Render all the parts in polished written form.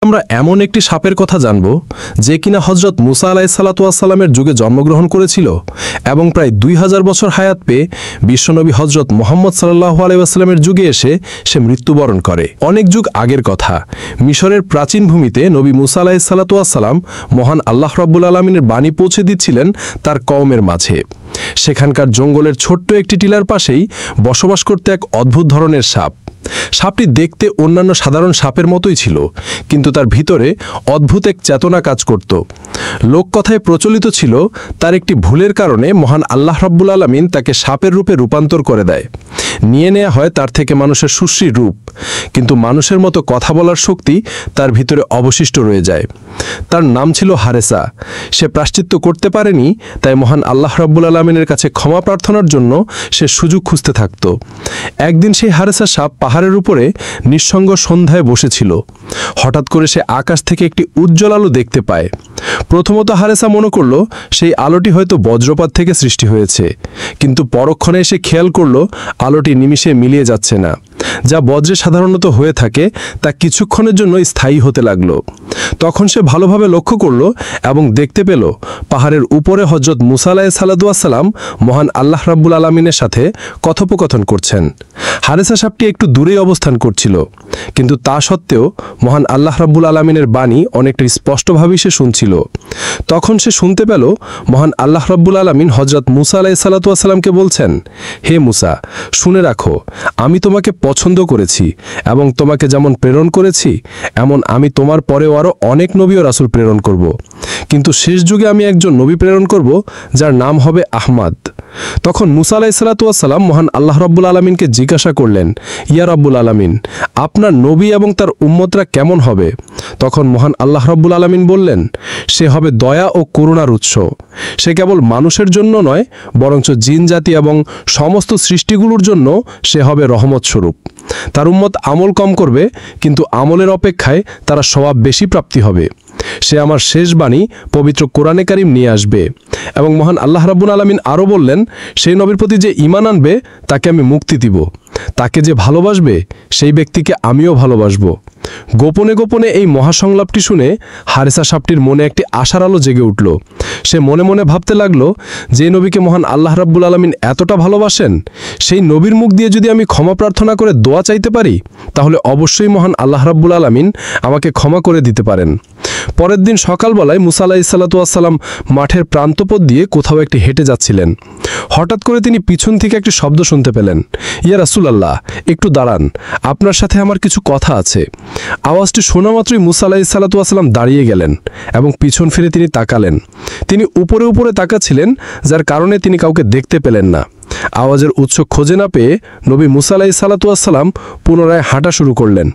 আমরা এমন একটি সাপের কথা জানব যে কিনা হযরত মুসা আলাইহিসসালামের যুগে জন্মগ্রহণ করেছিল এবং প্রায় 2000 বছর হায়াত পেয়ে বিশ্বনবী হযরত মুহাম্মদ সাল্লাল্লাহু আলাইহি ওয়াসাল্লামের যুগে এসে সে মৃত্যুবরণ করে। অনেক যুগ আগের কথা, মিশরের প্রাচীন ভূমিতে নবী মুসা আলাইহিসসালাম মহান আল্লাহ রাব্বুল আলামিনের বাণী পৌঁছে দিচ্ছিলেন তার কওমের মাঝে। সেখানকার জঙ্গলের ছোট্ট একটি টিলার পাশেই বসবাস করতে এক অদ্ভুত ধরনের সাপ। সাপটি দেখতে অন্যান্য সাধারণ সাপের মতোই ছিল, কিন্তু তার ভিতরে অদ্ভুত এক চেতনা কাজ করত। লোককথায় প্রচলিত ছিল তার একটি ভুলের কারণে মহান আল্লাহ রাব্বুল আলামিন তাকে সাপের রূপে রূপান্তর করে দেয়। নিয়ে নেওয়া হয় তার থেকে মানুষের সুশ্রীর রূপ, কিন্তু মানুষের মতো কথা বলার শক্তি তার ভিতরে অবশিষ্ট রয়ে যায়। তার নাম ছিল হারেসা। সে প্রায়শ্চিত্ত করতে পারেনি, তাই মহান আল্লাহ রাব্বুল আলামিনের কাছে ক্ষমা প্রার্থনার জন্য সে সুযোগ খুঁজতে থাকত। একদিন সেই হারেসা সাপ পাহাড়ের উপরে নিঃসঙ্গ সন্ধ্যায় বসেছিল। হঠাৎ করে সে আকাশ থেকে একটি উজ্জ্বল আলো দেখতে পায়। প্রথমত হারেসা মনে করল সেই আলোটি হয়তো বজ্রপাত থেকে সৃষ্টি হয়েছে, কিন্তু পরক্ষণে এসে খেয়াল করল আলোটি নিমিষে মিলিয়ে যাচ্ছে না। যা বজ্রে সাধারণত হয়ে থাকে তা কিছুক্ষণের জন্য স্থায়ী হতে লাগল। তখন সে ভালোভাবে লক্ষ্য করল এবং দেখতে পেল পাহাড়ের উপরে হযরত মুসা আলাইহিসসালাম মহান আল্লাহ রাব্বুল আলামিনের সাথে কথোপকথন করছেন। হারেসা সাপটি একটু দূরেই অবস্থান করছিল, কিন্তু তা সত্ত্বেও মহান আল্লাহ রাব্বুল আলামিনের বাণী অনেকটা স্পষ্টভাবেই সে শুনছিল। তখন সে শুনতে পেল মহান আল্লাহ রাব্বুল আলামিন হযরত মুসা আলাইহিসসালামকে বলছেন, হে মুসা, শুনে রাখো, আমি তোমাকে পছন্দ করেছি এবং তোমাকে যেমন প্রেরণ করেছি এমন আমি তোমার পরেও আরও অনেক নবী ও রাসূল প্রেরণ করব, কিন্তু শেষ যুগে আমি একজন নবী প্রেরণ করব যার নাম হবে আহমদ। তখন মুসা আলাইহিসসালাম মহান আল্লাহ রাব্বুল আলামিনকে জিজ্ঞাসা করলেন, ইয়া রাব্বুল আলামিন, আপনার নবী এবং তার উম্মতরা কেমন হবে? তখন মহান আল্লাহ রাব্বুল আলামিন বললেন, সে হবে দয়া ও করুণার উৎস। সে কেবল মানুষের জন্য নয়, বরঞ্চ জিন জাতি এবং সমস্ত সৃষ্টিগুলোর জন্য সে হবে রহমত স্বরূপ। তার উম্মত আমল কম করবে, কিন্তু আমলের অপেক্ষায় তারা সওয়াব বেশি প্রাপ্তি হবে। সে আমার শেষ বাণী পবিত্র কোরআনে কারিম নিয়ে আসবে। এবং মহান আল্লাহ রাব্বুল আলামিন আরও বললেন, সেই নবীর প্রতি যে ঈমান আনবে তাকে আমি মুক্তি দিব, তাকে যে ভালোবাসবে সেই ব্যক্তিকে আমিও ভালোবাসব। গোপনে গোপনে এই মহাসংলাপটি শুনে হারেসা সাপটির মনে একটি আশার আলো জেগে উঠল। সে মনে মনে ভাবতে লাগলো, যে নবীকে মহান আল্লাহ রাব্বুল আলামিন এতটা ভালোবাসেন, সেই নবীর মুখ দিয়ে যদি আমি ক্ষমা প্রার্থনা করে দোয়া চাইতে পারি, তাহলে অবশ্যই মহান আল্লাহ রাব্বুল আলামিন আমাকে ক্ষমা করে দিতে পারেন। পরের দিন সকালবেলায় মুসা আলাইহিসসালাম মাঠের প্রান্তপথ দিয়ে কোথাও একটি হেঁটে যাচ্ছিলেন। হঠাৎ করে তিনি পিছন থেকে একটি শব্দ শুনতে পেলেন, ইয়া রাসূলুল্লাহ, একটু দাঁড়ান, আপনার সাথে আমার কিছু কথা আছে। আওয়াজটি শোনা মাত্রই মুসা আলাইহিসসালাম দাঁড়িয়ে গেলেন এবং পিছন ফিরে তিনি তাকালেন। তিনি উপরে উপরে তাকাচ্ছিলেন, যার কারণে তিনি কাউকে দেখতে পেলেন না। আওয়াজের উৎস খুঁজে না পেয়ে নবী মুসা আলাইহিসসালাম পুনরায় হাঁটা শুরু করলেন।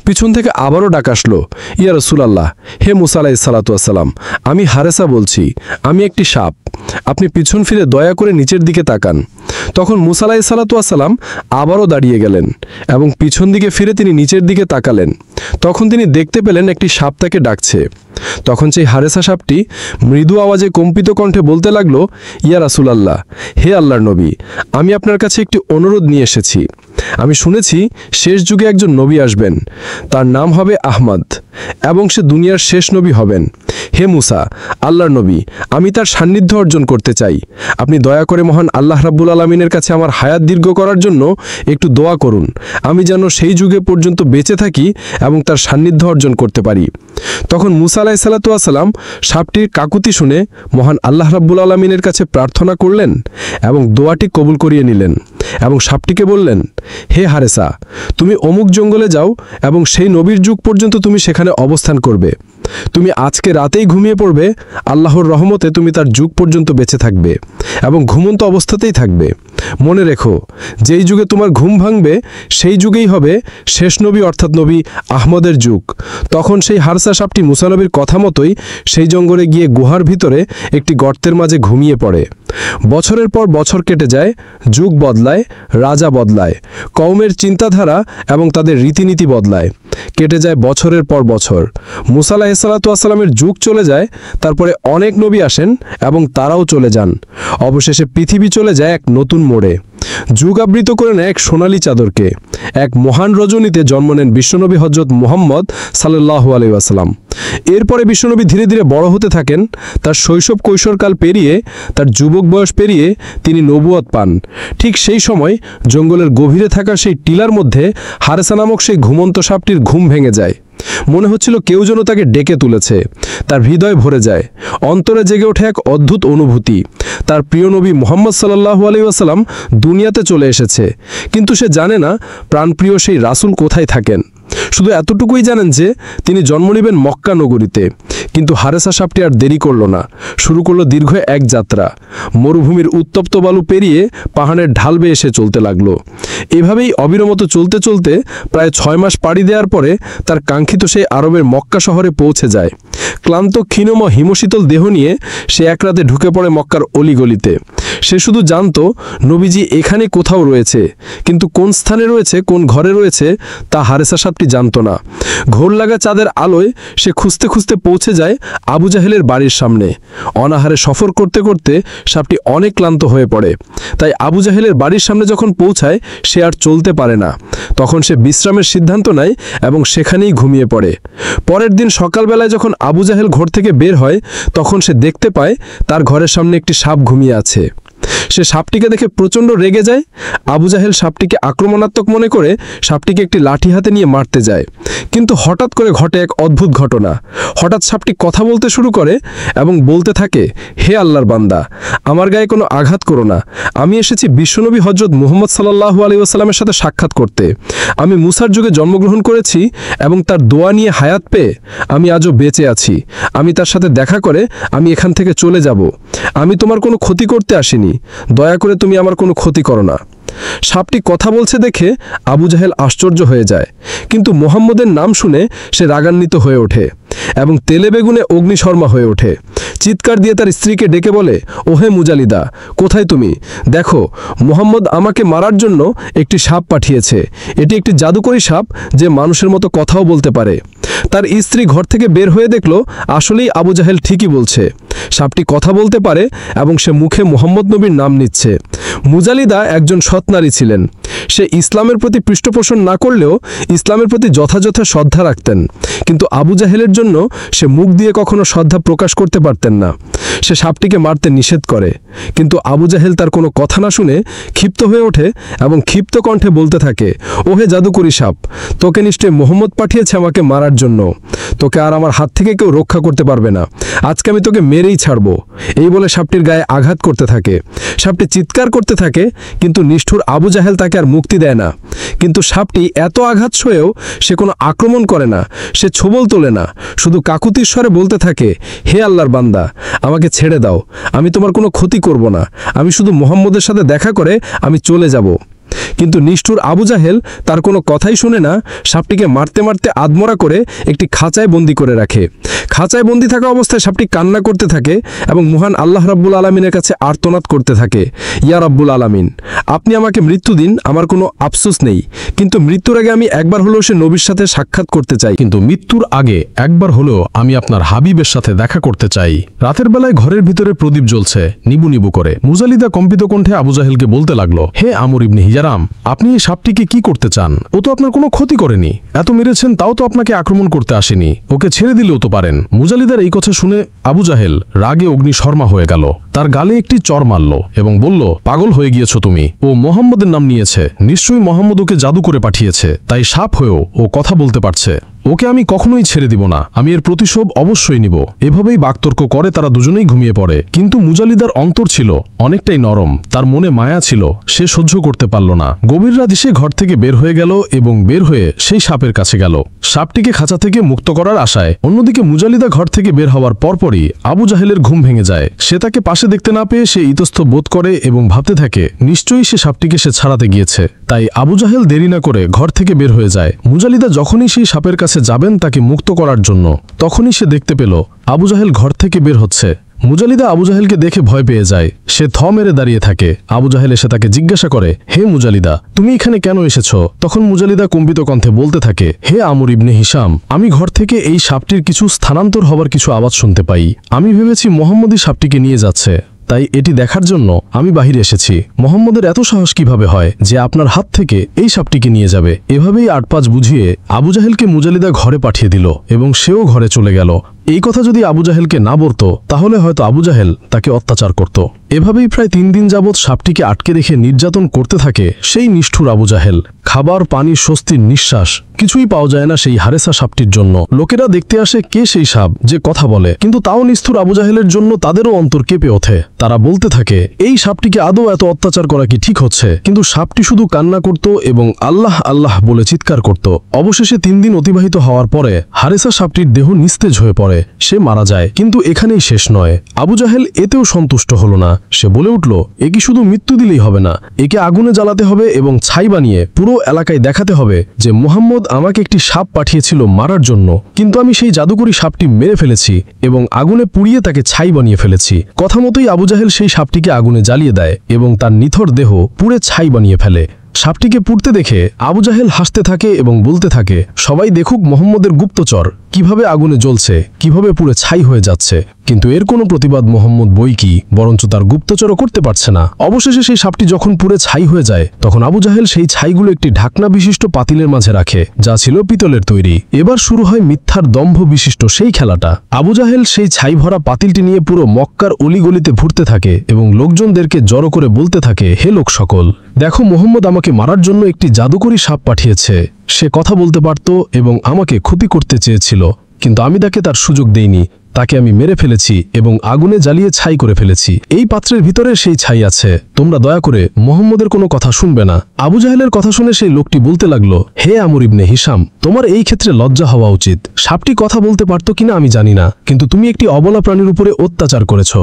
পিছন থেকে আবারও ডাক আসলো, ইয়া রাসূলুল্লাহ, হে মুসা আলাইহিসসালাম, আমি হারেসা বলছি, আমি একটি সাপ, আপনি পিছন ফিরে দয়া করে নিচের দিকে তাকান। তখন মুসা আলাইহিসসালাম আবারও দাঁড়িয়ে গেলেন এবং পিছন দিকে ফিরে তিনি নিচের দিকে তাকালেন। তখন তিনি দেখতে পেলেন একটি সাপ তাকে ডাকছে। তখন সেই হারেসা সাপটি মৃদু আওয়াজে কম্পিত কণ্ঠে বলতে লাগলো, ইয়া রাসূলুল্লাহ, হে আল্লাহর নবী, আমি আপনার কাছে একটি অনুরোধ নিয়ে এসেছি। আমি শুনেছি শেষ যুগে একজন নবী আসবেন, তার নাম হবে আহমদ এবং সে দুনিয়ার শেষ নবী হবেন। হে মুসা, আল্লাহর নবী, আমি তার সান্নিধ্য অর্জন করতে চাই। আপনি দয়া করে মহান আল্লাহ রাব্বুল আলামিনের কাছে আমার হায়াত দীর্ঘ করার জন্য একটু দোয়া করুন, আমি যেন সেই যুগে পর্যন্ত বেঁচে থাকি এবং তার সান্নিধ্য অর্জন করতে পারি। তখন মুসা আলাইহিসসালাম সাপটির কাকুতি শুনে মহান আল্লাহ রাব্বুল আলামিনের কাছে প্রার্থনা করলেন এবং দোয়াটি কবুল করিয়ে নিলেন এবং সাপটিকে বললেন, হে হারেসা, তুমি অমুক জঙ্গলে যাও এবং সেই নবীর যুগ পর্যন্ত তুমি সেখানে অবস্থান করবে। তুমি আজকে রাতেই ঘুমিয়ে পড়বে, আল্লাহর রহমতে তুমি তার যুগ পর্যন্ত বেঁচে থাকবে এবং ঘুমন্ত অবস্থাতেই থাকবে। মনে রেখো, যেই যুগে তোমার ঘুম ভাঙবে সেই যুগেই হবে শেষ নবী অর্থাৎ নবী আহমদের যুগ। তখন সেই হারেসা সাপটি মুসা নবীর কথা মতোই সেই জঙ্গলে গিয়ে গুহার ভিতরে একটি গর্তের মাঝে ঘুমিয়ে পড়ে। বছরের পর বছর কেটে যায়, যুগ বদলায়, রাজা বদলায়, কওমের চিন্তাধারা এবং তাদের রীতিনীতি বদলায়। কেটে যায় বছরের পর বছর। মুসা আলাইহিসসালাতু ওয়াসসালামের যুগ চলে যায়, তারপরে অনেক নবী আসেন এবং তারাও চলে যান। অবশেষে পৃথিবী চলে যায় এক নতুন মোড়ে। যুগ আবৃত করে নেয় এক সোনালী চাদরকে। এক মহান রজনীতে জন্ম নেন বিশ্বনবী হযরত মুহাম্মদ সাল্লাল্লাহু আলাইহি ওয়াসাল্লাম। এরপরে বিশ্বনবী ধীরে ধীরে বড় হতে থাকেন। তার শৈশব কৈশোরকাল পেরিয়ে, তার যুবক বয়স পেরিয়ে তিনি নবুয়ত পান। ঠিক সেই সময় জঙ্গলের গভীরে থাকা সেই টিলার মধ্যে হারেসা নামক সেই ঘুমন্ত সাপটির ঘুম ভেঙে যায়। মনে হচ্ছিল কেউ যেন তাকে ডেকে তুলেছে। তার হৃদয় ভরে যায়, অন্তরে জেগে ওঠে এক অদ্ভুত অনুভূতি। তার প্রিয় নবী মুহাম্মদ সাল্লাল্লাহু আলাইহি ওয়াসাল্লাম দুনিয়াতে চলে এসেছে, কিন্তু সে জানে না প্রাণপ্রিয় সেই রাসূল কোথায় থাকেন। শুধু এতটুকুই জানেন যে তিনি জন্ম নেবেন মক্কা নগরীতে। কিন্তু হারেসা সাপটি আর দেরি করল না, শুরু করলো দীর্ঘ এক যাত্রা। মরুভূমির উত্তপ্ত বালু পেরিয়ে পাহাড়ের ঢাল বেয়ে এসে চলতে লাগলো। এভাবেই অবিরমত চলতে চলতে প্রায় 6 মাস পাড়ি দেওয়ার পরে তার কাঙ্ক্ষিত সেই আরবের মক্কা শহরে পৌঁছে যায়। ক্লান্ত ক্ষীণম হিমশীতল দেহ নিয়ে সে এক রাতে ঢুকে পড়ে মক্কার অলিগলিতে। সে শুধু জানত নবীজি এখানে কোথাও রয়েছে, কিন্তু কোন স্থানে রয়েছে, কোন ঘরে রয়েছে তা হারেসা সাপটি জানত না। ঘোর লাগা চাঁদের আলোয় সে খুঁজতে খুঁজতে পৌঁছে যায় আবু জাহেলের বাড়ির সামনে। অনাহারে সফর করতে করতে সাপটি অনেক ক্লান্ত হয়ে পড়ে। তাই আবু জাহেলের বাড়ির সামনে যখন পৌঁছায় সে আর চলতে পারে না। তখন সে বিশ্রামের সিদ্ধান্ত নেয় এবং সেখানেই ঘুমিয়ে পড়ে। পরের দিন সকালবেলায় যখন আবু জাহেল ঘর থেকে বের হয়, তখন সে দেখতে পায় তার ঘরের সামনে একটি সাপ ঘুমিয়ে আছে। সে সাপটিকে দেখে প্রচণ্ড রেগে যায়। আবু জাহেল সাপটিকে আক্রমণাত্মক মনে করে সাপটিকে একটি লাঠি হাতে নিয়ে মারতে যায়। কিন্তু হঠাৎ করে ঘটে এক অদ্ভুত ঘটনা। হঠাৎ সাপটি কথা বলতে শুরু করে এবং বলতে থাকে, হে আল্লাহর বান্দা, আমার গায়ে কোনো আঘাত করো না। আমি এসেছি বিশ্বনবী হযরত মুহাম্মদ সাল্লাল্লাহু আলাইহি ওয়াসাল্লামের সাথে সাক্ষাৎ করতে। আমি মুসার যুগে জন্মগ্রহণ করেছি এবং তার দোয়া নিয়ে হায়াত পেয়ে আমি আজও বেঁচে আছি। আমি তার সাথে দেখা করে আমি এখান থেকে চলে যাব। আমি তোমার কোনো ক্ষতি করতে আসিনি, দয়া করে তুমি আমার কোনো ক্ষতি করো না। সাপটি কথা বলছে দেখে আবু জাহেল আশ্চর্য হয়ে যায়, কিন্তু মুহাম্মদের নাম শুনে সে রাগান্বিত হয়ে ওঠে এবং তেলে বেগুনে অগ্নিশর্মা হয়ে ওঠে। চিৎকার দিয়ে তার স্ত্রীকে ডেকে বলে, ওহে মুজালিদা, কোথায় তুমি? দেখো, মুহাম্মদ আমাকে মারার জন্য একটি সাপ পাঠিয়েছে। এটি একটি জাদুকরী সাপ যে মানুষের মতো কথাও বলতে পারে। তার স্ত্রী ঘর থেকে বের হয়ে দেখল আসলেই আবু জাহেল ঠিকই বলছে। সাপটি কথা বলতে পারে এবং সে মুখে মুহাম্মদ নবীর নাম নিচ্ছে। মুজালিদা একজন সৎ নারী ছিলেন। সে ইসলামের প্রতি পৃষ্ঠপোষণ না করলেও ইসলামের প্রতি যথাযথ শ্রদ্ধা রাখতেন, কিন্তু আবু জাহেলের জন্য সে মুখ দিয়ে কখনো শ্রদ্ধা প্রকাশ করতে পারতেন না। সে সাপটিকে মারতে নিষেধ করে, কিন্তু আবু জাহেল তার কোনো কথা না শুনে ক্ষিপ্ত হয়ে ওঠে এবং ক্ষিপ্ত কণ্ঠে বলতে থাকে, ওহে জাদুকরী সাপ, তোকে নিশ্চয়ই মুহাম্মদ পাঠিয়েছে আমাকে মারার জন্য। তোকে আর আমার হাত থেকে কেউ রক্ষা করতে পারবে না। আজকে আমি তোকে মেরেই ছাড়ব। এই বলে সাপটির গায়ে আঘাত করতে থাকে। সাপটি চিৎকার করতে থাকে, কিন্তু নিষ্ঠুর আবু জাহেল তাকে আর মুক্তি দেয় না। কিন্তু সাপটি এত আঘাত সয়েও সে কোনো আক্রমণ করে না, সে ছোবল তোলে না, শুধু কাকুতির স্বরে বলতে থাকে, হে আল্লাহর বান্দা, আমাকে ছেড়ে দাও। আমি তোমার কোনো ক্ষতি করব না। আমি শুধু মুহাম্মদের সাথে দেখা করে আমি চলে যাব। কিন্তু নিষ্ঠুর আবু জাহেল তার কোনো কথাই শুনে না। সাপটিকে মারতে মারতে আদমরা করে একটি খাঁচায় বন্দি করে রাখে। খাঁচায় বন্দি থাকা অবস্থায় সাপটি কান্না করতে থাকে এবং মহান আল্লাহ রাব্বুল আলামিনের কাছে আর্তনাদ করতে থাকে, ইয়া রাব্বুল আলামিন, আপনি আমাকে মৃত্যু দিন, আমার কোনো আফসোস নেই, কিন্তু মৃত্যুর আগে আমি একবার হলেও সে নবীর সাথে সাক্ষাৎ করতে চাই। কিন্তু মৃত্যুর আগে একবার হলেও আমি আপনার হাবিবের সাথে দেখা করতে চাই। রাতের বেলায় ঘরের ভিতরে প্রদীপ জ্বলছে নিবু নিবু করে। মুজালিদা কম্পিত কণ্ঠে আবু জাহেলকে বলতে লাগলো, হে আমর ইবনে হিজারাম, আপনি এই সাপটিকে কি করতে চান? ও তো আপনার কোনো ক্ষতি করেনি। এত মেরেছেন তাও তো আপনাকে আক্রমণ করতে আসেনি। ওকে ছেড়ে দিলেও তো পারেন। মুজালিদার এই কথা শুনে আবু জাহেল রাগে অগ্নিশর্মা হয়ে গেল। তার গালে একটি চর মারল এবং বলল, পাগল হয়ে গিয়েছো তুমি। ও মোহাম্মদের নাম নিয়েছে, নিশ্চয়ই মোহাম্মদ ওকে জাদু করে পাঠিয়েছে, তাই সাপ হয়েও ও কথা বলতে পারছে। ওকে আমি কখনোই ছেড়ে দিব না, আমি এর প্রতিশোধ অবশ্যই নিব। এভাবেই বাকতর্ক করে তারা দুজনেই ঘুমিয়ে পড়ে। কিন্তু মুজালিদার অন্তর ছিল অনেকটাই নরম, তার মনে মায়া ছিল, সে সহ্য করতে পারল না। গভীর রাতে সে ঘর থেকে বের হয়ে গেল এবং বের হয়ে সেই সাপের কাছে গেল, সাপটিকে খাঁচা থেকে মুক্ত করার আশায়। অন্যদিকে মুজালিদা ঘর থেকে বের হওয়ার পরপরই আবু জাহেলের ঘুম ভেঙে যায়। সে তাকে পাশে দেখতে না পেয়ে সে ইতস্ত বোধ করে এবং ভাবতে থাকে নিশ্চয়ই সে সাপটিকে সে ছাড়াতে গিয়েছে। তাই আবু জাহেল দেরি না করে ঘর থেকে বের হয়ে যায়। মুজালিদা যখনই সেই সাপের কাছে যাবেন তাকে মুক্ত করার জন্য, তখনই সে দেখতে পেল আবু জাহেল ঘর থেকে বের হচ্ছে। মুজালিদা আবু জাহেলকে দেখে ভয় পেয়ে যায়। সে থ মেরে দাঁড়িয়ে থাকে। আবু জাহেল এসে তাকে জিজ্ঞাসা করে, হে মুজালিদা, তুমি এখানে কেন এসেছো? তখন মুজালিদা কম্পিত কণ্ঠে বলতে থাকে, হে আমর ইবনে হিশাম, আমি ঘর থেকে এই সাপটির কিছু স্থানান্তর হবার কিছু আওয়াজ শুনতে পাই। আমি ভেবেছি মোহাম্মদই সাপটিকে নিয়ে যাচ্ছে, তাই এটি দেখার জন্য আমি বাহিরে এসেছি। মোহাম্মদের এত সাহস কিভাবে হয় যে আপনার হাত থেকে এই সাপটিকে নিয়ে যাবে? এভাবেই আটপাঁচ বুঝিয়ে আবু জাহেলকে মুজালিদা ঘরে পাঠিয়ে দিল এবং সেও ঘরে চলে গেল। এই কথা যদি আবু জাহেলকে না বলত তাহলে হয়তো আবু জাহেল তাকে অত্যাচার করত। এভাবেই প্রায় 3 দিন যাবৎ সাপটিকে আটকে রেখে নির্যাতন করতে থাকে সেই নিষ্ঠুর আবু জাহেল। খাবার, পানি, স্বস্তির নিঃশ্বাস কিছুই পাওয়া যায় না সেই হারেসা সাপটির জন্য। লোকেরা দেখতে আসে কে সেই সাপ যে কথা বলে, কিন্তু তাও নিষ্ঠুর আবু জাহেলের জন্য তাদেরও অন্তর কেঁপে ওঠে। তারা বলতে থাকে, এই সাপটিকে আদৌ এত অত্যাচার করা কি ঠিক হচ্ছে? কিন্তু সাপটি শুধু কান্না করত এবং আল্লাহ আল্লাহ বলে চিৎকার করত। অবশেষে 3 দিন অতিবাহিত হওয়ার পরে হারেসা সাপটির দেহ নিস্তেজ হয়ে পড়ে, সে মারা যায়। কিন্তু এখানেই শেষ নয়। আবু জাহেল এতেও সন্তুষ্ট হল না। সে বলে উঠল, একে শুধু মৃত্যু দিলেই হবে না, একে আগুনে জ্বালাতে হবে এবং ছাই বানিয়ে পুরো এলাকায় দেখাতে হবে যে মুহাম্মদ আমাকে একটি সাপ পাঠিয়েছিল মারার জন্য, কিন্তু আমি সেই জাদুকরী সাপটি মেরে ফেলেছি এবং আগুনে পুড়িয়ে তাকে ছাই বানিয়ে ফেলেছি। কথা মতোই আবু জাহেল সেই সাপটিকে আগুনে জ্বালিয়ে দেয় এবং তার নিথর দেহ পুড়ে ছাই বানিয়ে ফেলে। সাপটিকে পুড়তে দেখে আবু জাহেল হাসতে থাকে এবং বলতে থাকে, সবাই দেখুক মোহাম্মদের গুপ্তচর কিভাবে আগুনে জ্বলছে, কিভাবে পুড়ে ছাই হয়ে যাচ্ছে। কিন্তু এর কোনো প্রতিবাদ মোহাম্মদ বই কি, বরঞ্চ তার গুপ্তচরও করতে পারছে না। অবশেষে সেই সাপটি যখন পুড়ে ছাই হয়ে যায় তখন আবু জাহেল সেই ছাইগুলো একটি ঢাকনা বিশিষ্ট পাতিলের মাঝে রাখে, যা ছিল পিতলের তৈরি। এবার শুরু হয় মিথ্যার দম্ভ বিশিষ্ট সেই খেলাটা। আবু জাহেল সেই ছাই ভরা পাতিলটি নিয়ে পুরো মক্কার অলিগলিতে ঘুরতে থাকে এবং লোকজনদেরকে জড়ো করে বলতে থাকে, হে লোক সকল, দেখো মোহাম্মদ আমাকে মারার জন্য একটি জাদুকরী সাপ পাঠিয়েছে। সে কথা বলতে পারত এবং আমাকে ক্ষতি করতে চেয়েছিল, কিন্তু আমি তাকে তার সুযোগ দেইনি। তাকে আমি মেরে ফেলেছি এবং আগুনে জ্বালিয়ে ছাই করে ফেলেছি। এই পাত্রের ভিতরে সেই ছাই আছে। তোমরা দয়া করে মোহাম্মদের কোনো কথা শুনবে না। আবু জাহেলের কথা শুনে সেই লোকটি বলতে লাগলো, হে আমর ইবনে হিশাম, তোমার এই ক্ষেত্রে লজ্জা হওয়া উচিত। সাপটি কথা বলতে পারত কিনা আমি জানি না, কিন্তু তুমি একটি অবলা প্রাণীর উপরে অত্যাচার করেছ।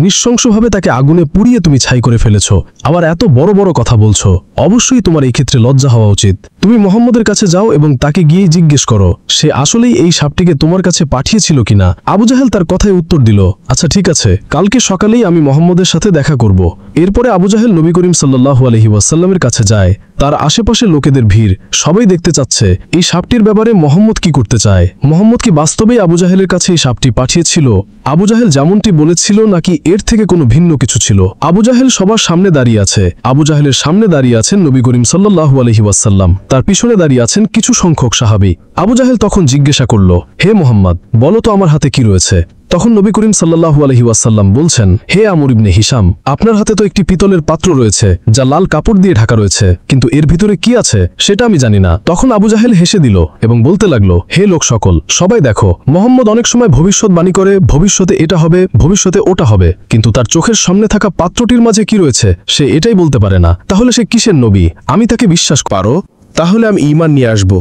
নৃশংসভাবে তাকে আগুনে পুড়িয়ে তুমি ছাই করে ফেলেছ, আবার এত বড় বড় কথা বলছো। অবশ্যই তোমার এই ক্ষেত্রে লজ্জা হওয়া উচিত। তুমি মোহাম্মদের কাছে যাও এবং তাকে গিয়ে জিজ্ঞেস করো সে আসলেই এই সাপটিকে তোমার কাছে পাঠিয়েছিল কিনা। আবু জাহেল তার কথায় উত্তর দিল, আচ্ছা ঠিক আছে, কালকে সকালেই আমি মোহাম্মদের সাথে দেখা করব। এরপরে আবু জাহেল নবী করিম সাল্লাল্লাহু আলাইহি ওয়াসাল্লামের কাছে যায়। তার আশেপাশে লোকেদের ভিড়, সবাই দেখতে চাচ্ছে এই সাপটির ব্যাপারে মোহাম্মদ কি করতে চায়। মোহাম্মদ কি বাস্তবেই আবু জাহেলের কাছে এই সাপটি পাঠিয়েছিল? আবু জাহেল যেমনটি বলেছিল নাকি এর থেকে কোনো ভিন্ন কিছু ছিল? আবু জাহেল সবার সামনে দাঁড়িয়ে আছে। আবু জাহেলের সামনে দাঁড়িয়ে আছেন নবী করিম সাল্লাল্লাহু আলাইহি ওয়াসাল্লাম, তার পিছনে দাঁড়িয়ে আছেন কিছু সংখ্যক সাহাবী। আবু জাহেল তখন জিজ্ঞাসা করল, হে মোহাম্মদ, বলো তো আমার হাতে কি রয়েছে? তখন নবী করিম সাল্লাল্লাহু আলাইহি ওয়াসাল্লাম বলছেন, হে আমর ইবনে হিশাম, আপনার হাতে তো একটি পিতলের পাত্র রয়েছে যা লাল কাপড় দিয়ে ঢাকা রয়েছে, কিন্তু এর ভিতরে কি আছে সেটা আমি জানি না। তখন আবু জাহেল হেসে দিল এবং বলতে লাগলো, হে লোক সকল, সবাই দেখো, মোহাম্মদ অনেক সময় ভবিষ্যৎবাণী করে, ভবিষ্যতে এটা হবে, ভবিষ্যতে ওটা হবে, কিন্তু তার চোখের সামনে থাকা পাত্রটির মাঝে কি রয়েছে সে এটাই বলতে পারে না। তাহলে সে কিসের নবী? আমি তাকে বিশ্বাস পারো, তাহলে আমি ঈমান নিয়ে আসব।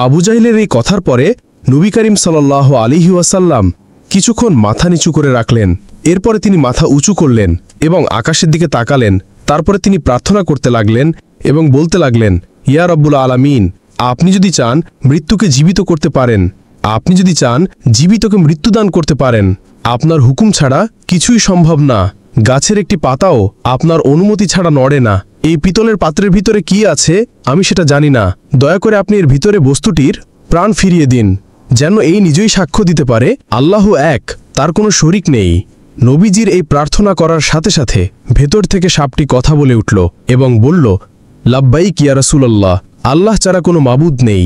আবু জাহেলের এই কথার পরে নবী করিম সাল্লাল্লাহু আলাইহি ওয়াসাল্লাম কিছুক্ষণ মাথা নিচু করে রাখলেন। এরপরে তিনি মাথা উঁচু করলেন এবং আকাশের দিকে তাকালেন। তারপরে তিনি প্রার্থনা করতে লাগলেন এবং বলতে লাগলেন, ইয়া রব্বুল আলামিন, আপনি যদি চান মৃত্যুকে জীবিত করতে পারেন, আপনি যদি চান জীবিতকে মৃত্যুদান করতে পারেন। আপনার হুকুম ছাড়া কিছুই সম্ভব না। গাছের একটি পাতাও আপনার অনুমতি ছাড়া নড়ে না। এই পিতলের পাত্রের ভিতরে কি আছে আমি সেটা জানি না। দয়া করে আপনি এর ভিতরে বস্তুটির প্রাণ ফিরিয়ে দিন, যেন এই নিজেই সাক্ষ্য দিতে পারে আল্লাহ এক, তার কোনো শরিক নেই। নবীজির এই প্রার্থনা করার সাথে সাথে ভেতর থেকে সাপটি কথা বলে উঠল এবং বলল, লাব্বাইক ইয়া রাসূলুল্লাহ, আল্লাহ ছাড়া কোনো মাবুদ নেই।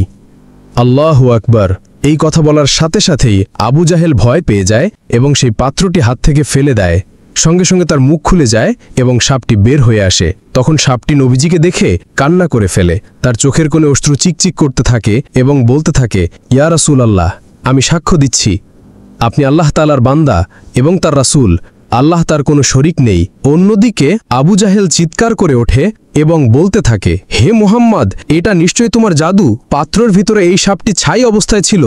আল্লাহু আকবার। এই কথা বলার সাথে সাথেই আবু জাহেল ভয় পেয়ে যায় এবং সেই পাত্রটি হাত থেকে ফেলে দেয়। সঙ্গে সঙ্গে তার মুখ খুলে যায় এবং সাপটি বের হয়ে আসে। তখন সাপটি নবীজিকে দেখে কান্না করে ফেলে, তার চোখের কোণে অশ্রু চিকচিক করতে থাকে এবং বলতে থাকে, ইয়া রাসূলুল্লাহ, আমি সাক্ষ্য দিচ্ছি আপনি আল্লাহ তাআলার বান্দা এবং তার রাসূল, আল্লাহ তার কোনো শরিক নেই। অন্যদিকে আবু জাহেল চিৎকার করে ওঠে এবং বলতে থাকে, হে মুহাম্মদ, এটা নিশ্চয়ই তোমার জাদু। পাত্রের ভিতরে এই সাপটি ছাই অবস্থায় ছিল,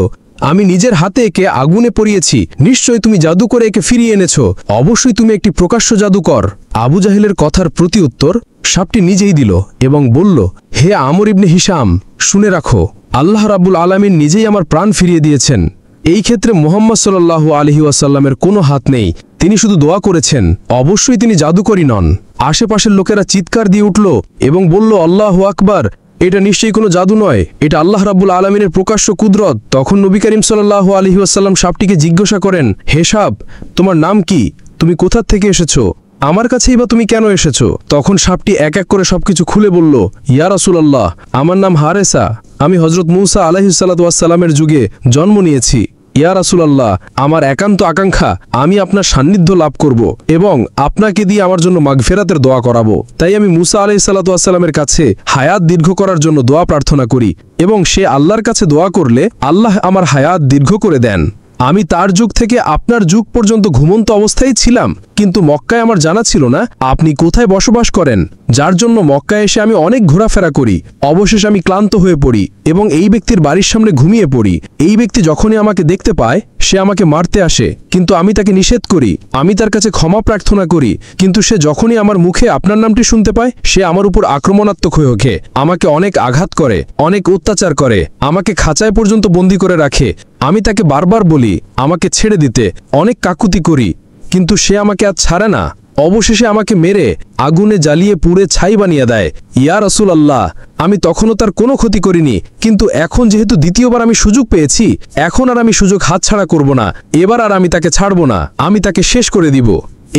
আমি নিজের হাতে একে আগুনে পরিয়েছি। নিশ্চয়ই তুমি জাদু করে একে ফিরিয়ে এনেছো। অবশ্যই তুমি একটি প্রকাশ্য জাদুকর। আবু জাহেলের কথার প্রতি উত্তর সাপটি নিজেই দিল এবং বলল, হে আমর ইবনে হিশাম, শুনে রাখো, আল্লাহ রাব্বুল আলামিন নিজেই আমার প্রাণ ফিরিয়ে দিয়েছেন। এই ক্ষেত্রে মুহাম্মদ সাল্লাল্লাহু আলাইহি ওয়াসাল্লামের কোনো হাত নেই। তিনি শুধু দোয়া করেছেন, অবশ্যই তিনি জাদুকরী নন। আশেপাশের লোকেরা চিৎকার দিয়ে উঠল এবং বলল, আল্লাহু আকবার, এটা নিশ্চয়ই কোনো জাদু নয়, এটা আল্লাহ রাব্বুল আলামিনের প্রকাশ্য কুদরত। তখন নবী করিম সাল্লাল্লাহু আলাইহি ওয়াসাল্লাম সাপটিকে জিজ্ঞাসা করেন, হে সাপ, তোমার নাম কি? তুমি কোথা থেকে এসেছো? আমার কাছেই বা তুমি কেন এসেছো? তখন সাপটি এক এক করে সবকিছু খুলে বলল, ইয়া রাসূলুল্লাহ, আমার নাম হারেসা, আমি হযরত মূসা আলাইহিস সালাতু ওয়াস সালামের যুগে জন্ম নিয়েছি। ইয়া রাসূলুল্লাহ, আমার একান্ত আকাঙ্ক্ষা আমি আপনার সান্নিধ্য লাভ করব এবং আপনাকে দিয়ে আমার জন্য মাগফিরাতের দোয়া করাবো। তাই আমি মূসা আলাইহিস সালাতু ওয়াস সালামের কাছে হায়াত দীর্ঘ করার জন্য দোয়া প্রার্থনা করি এবং সে আল্লাহর কাছে দোয়া করলে আল্লাহ আমার হায়াত দীর্ঘ করে দেন। আমি তার যুগ থেকে আপনার যুগ পর্যন্ত ঘুমন্ত অবস্থায় ছিলাম, কিন্তু মক্কায় আমার জানা ছিল না আপনি কোথায় বসবাস করেন, যার জন্য মক্কায় এসে আমি অনেক ঘোরাফেরা করি। অবশেষে আমি ক্লান্ত হয়ে পড়ি এবং এই ব্যক্তির বাড়ির সামনে ঘুমিয়ে পড়ি। এই ব্যক্তি যখনই আমাকে দেখতে পায় সে আমাকে মারতে আসে, কিন্তু আমি তাকে নিষেধ করি। আমি তার কাছে ক্ষমা প্রার্থনা করি, কিন্তু সে যখনই আমার মুখে আপনার নামটি শুনতে পায় সে আমার উপর আক্রমণাত্মক হয়ে ওঠে, আমাকে অনেক আঘাত করে, অনেক অত্যাচার করে, আমাকে খাঁচায় পর্যন্ত বন্দী করে রাখে। আমি তাকে বারবার বলি আমাকে ছেড়ে দিতে, অনেক কাকুতি করি, কিন্তু সে আমাকে আর ছাড়ে না। অবশেষে আমাকে মেরে আগুনে জ্বালিয়ে পুড়ে ছাই বানিয়ে দেয়। ইয়া রাসূলুল্লাহ, আমি তখনও তার কোনো ক্ষতি করিনি, কিন্তু এখন যেহেতু দ্বিতীয়বার আমি সুযোগ পেয়েছি, এখন আর আমি সুযোগ হাতছাড়া করব না। এবার আর আমি তাকে ছাড়ব না, আমি তাকে শেষ করে দিব।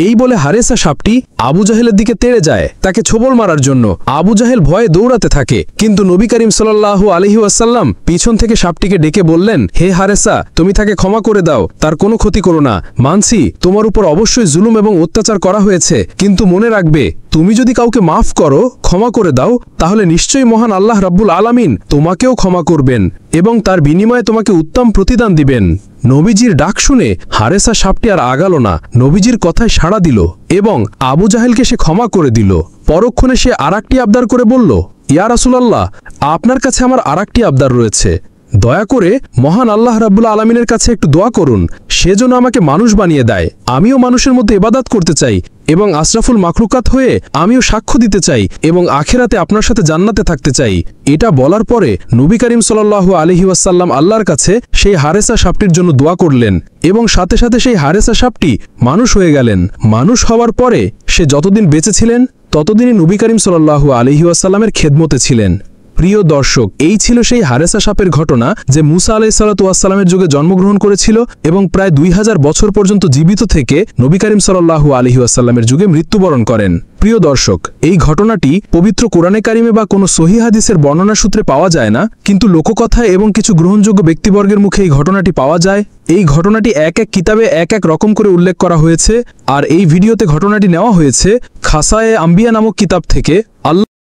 এই বলে হারেসা সাপটি আবু জাহেলের দিকে তেড়ে যায় তাকে ছোবল মারার জন্য। আবু জাহেল ভয়ে দৌড়াতে থাকে, কিন্তু নবী করিম সাল্লাল্লাহু আলাইহি ওয়াসাল্লাম পিছন থেকে সাপটিকে ডেকে বললেন, হে হারেসা, তুমি তাকে ক্ষমা করে দাও, তার কোনো ক্ষতি করো না। মানছি তোমার উপর অবশ্যই জুলুম এবং অত্যাচার করা হয়েছে, কিন্তু মনে রাখবে তুমি যদি কাউকে মাফ করো, ক্ষমা করে দাও, তাহলে নিশ্চয়ই মহান আল্লাহ রাব্বুল আলামিন তোমাকেও ক্ষমা করবেন এবং তার বিনিময়ে তোমাকে উত্তম প্রতিদান দিবেন। নবীজির ডাক শুনে হারেসা সাপটি আর আগালো না, নবীজির কথায় সাড়া দিল এবং আবু জাহেলকে সে ক্ষমা করে দিল। পরক্ষণে সে আরেকটি আবদার করে বলল, ইয়া রাসূলুল্লাহ, আপনার কাছে আমার আরেকটি আবদার রয়েছে, দয়া করে মহান আল্লাহ রাব্বুল আলামিনের কাছে একটু দোয়া করুন, সেজন্য আমাকে মানুষ বানিয়ে দেয়। আমিও মানুষের মধ্যে ইবাদত করতে চাই এবং আশরাফুল মাখলুকাত হয়ে আমিও সাক্ষ্য দিতে চাই এবং আখিরাতে আপনার সাথে জান্নাতে থাকতে চাই। এটা বলার পরে নবী করিম সাল্লাল্লাহু আলাইহি ওয়াসাল্লাম আল্লাহর কাছে সেই হারেসা সাপটির জন্য দোয়া করলেন এবং সাথে সাথে সেই হারেসা সাপটি মানুষ হয়ে গেলেন। মানুষ হওয়ার পরে সে যতদিন বেঁচে ছিলেন ততদিনই নবী করিম সাল্লাল্লাহু আলাইহি ওয়াসাল্লামের খেদমতে ছিলেন। প্রিয় দর্শক, এই ছিল সেই হারেসা সাপের ঘটনা যে মূসা আলাইহিস সালাতু ওয়াস সালামের যুগে জন্মগ্রহণ করেছিল এবং প্রায় 2000 বছর পর্যন্ত জীবিত থেকে নবী করিম সাল্লাল্লাহু আলাইহি ওয়াসাল্লামের যুগে মৃত্যুবরণ করেন। প্রিয় দর্শক, এই ঘটনাটি পবিত্র কোরআনে কারিমে বা কোনো সহিহ হাদিসের বর্ণনা সূত্রে পাওয়া যায় না, কিন্তু লোককথায় এবং কিছু গ্রহণযোগ্য ব্যক্তিবর্গের মুখে এই ঘটনাটি পাওয়া যায়। এই ঘটনাটি এক এক কিতাবে এক এক রকম করে উল্লেখ করা হয়েছে, আর এই ভিডিওতে ঘটনাটি নেওয়া হয়েছে খাসায়ে আম্বিয়া নামক কিতাব থেকে। আল্লাহ